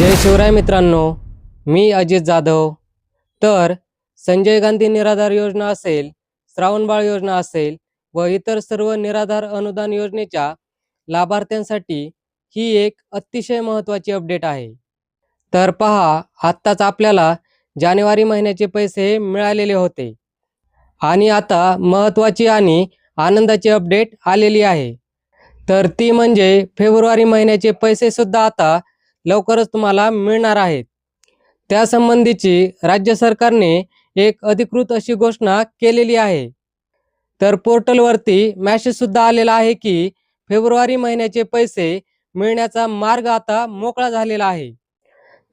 जय शिवराय मित्रांनो, मी अजित जाधव. तर संजय गांधी निराधार योजना असेल, श्रावणबाळ योजना असेल व इतर सर्व निराधार अनुदान योजनेच्या लाभार्थ्यांसाठी ही एक अतिशय महत्त्वाची अपडेट आहे. तर पहा, आत्ताच आपल्याला जानेवारी महिन्याचे पैसे मिळालेले होते आणि आता महत्त्वाची आणि आनंदाची अपडेट आलेली आहे. तर ती म्हणजे फेब्रुवारी महिन्याचे पैसेसुद्धा आता लवकरच तुम्हाला मिळणार आहेत. त्यासंबंधीची राज्य सरकारने एक अधिकृत अशी घोषणा केलेली आहे. तर पोर्टलवरती मॅसेजसुद्धा आलेला आहे की फेब्रुवारी महिन्याचे पैसे मिळण्याचा मार्ग आता मोकळा झालेला आहे.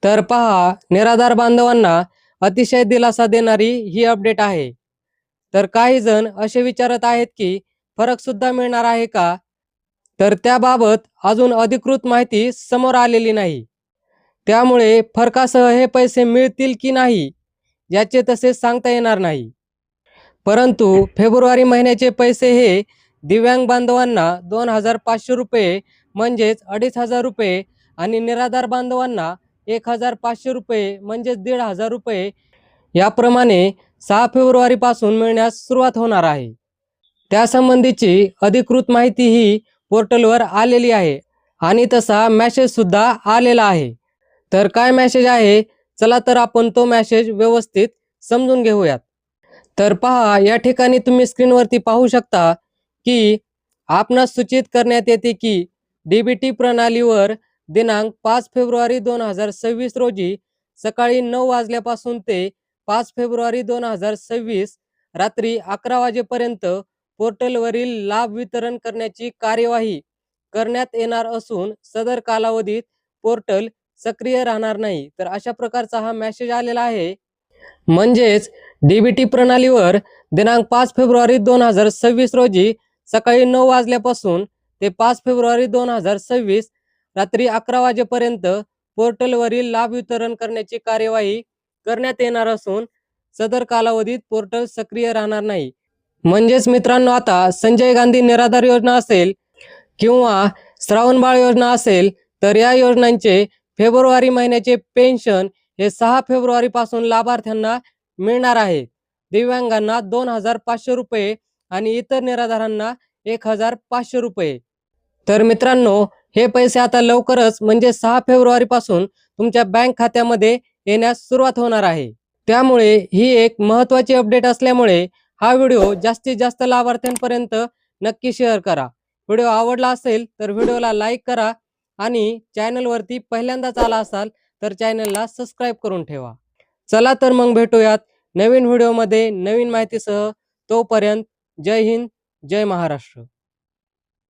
तर पहा, निराधार बांधवांना अतिशय दिलासा देणारी ही अपडेट आहे. तर काही जण असे विचारत आहेत की फरकसुद्धा मिळणार आहे का? तर त्याबाबत अजून अधिकृत माहिती समोर आलेली नाही. त्यामुळे फरकासह हे पैसे मिळतील की नाही याचे तसे सांगता येणार नाही. परंतु फेब्रुवारी महिन्याचे पैसे हे दिव्यांग बांधवांना 2,500 रुपये म्हणजेच 2,500 रुपये आणि निराधार बांधवांना 1,500 रुपये म्हणजेच 1,500 रुपये याप्रमाणे 6 फेब्रुवारीपासून मिळण्यास सुरुवात होणार आहे. त्यासंबंधीची अधिकृत माहिती ही पोर्टलवर आलेली आहे आणि तसा मॅसेजसुद्धा आलेला आहे. तर काय मॅसेज आहे, चला तर आपण तो मॅसेज व्यवस्थित समजून घेऊयात. तर पहा, या ठिकाणी तुम्ही स्क्रीनवरती पाहू शकता की आपणास सूचित करण्यात येते की DBT प्रणालीवर दिनांक 5 फेब्रुवारी 2026 रोजी सकाळी 9 वाजल्यापासून ते 5 फेब्रुवारी 2026 रात्री 11 वाजेपर्यंत पोर्टलवरील लाभ वितरण करण्याची कार्यवाही करण्यात येणार असून सदर कालावधीत पोर्टल सक्रिय राहणार नाही. तर अशा प्रकारचा हा मॅसेज आलेला आहे. म्हणजेच DBT प्रणालीवर दिनांक 5 फेब्रुवारी 2026 रोजी सकाळी 9 वाजल्यापासून ते 5 फेब्रुवारी 2026 रात्री 11 वाजेपर्यंत पोर्टलवरील लाभ वितरण करण्याची कार्यवाही करण्यात येणार असून सदर कालावधीत पोर्टल सक्रिय राहणार नाही. म्हणजेच मित्रांनो, आता संजय गांधी निराधार योजना असेल किंवा श्रावणबाळ योजना असेल तर या योजनांचे फेब्रुवारी महिन्याचे पेन्शन हे 6 फेब्रुवारीपासून लाभार्थ्यांना मिळणार आहे. दिव्यांगांना 2,500 रुपये आणि इतर निराधारांना 1,500 रुपये. तर मित्रांनो, हे पैसे आता लवकरच म्हणजे 6 फेब्रुवारीपासून तुमच्या बँक खात्यामध्ये येण्यास सुरुवात होणार आहे. त्यामुळे ही एक महत्त्वाची अपडेट असल्यामुळे हा व्हिडिओ जास्तीत जास्त लाभार्थ्यांपर्यंत नक्की शेअर करा. व्हिडिओ आवडला असेल तर व्हिडिओला लाईक करा आणि चॅनलवरती पहिल्यांदाच आला असाल तर चॅनलला सबस्क्राईब करून ठेवा. चला तर मग भेटूयात नवीन व्हिडिओमध्ये नवीन माहितीसह. तोपर्यंत जय हिंद, जय महाराष्ट्र.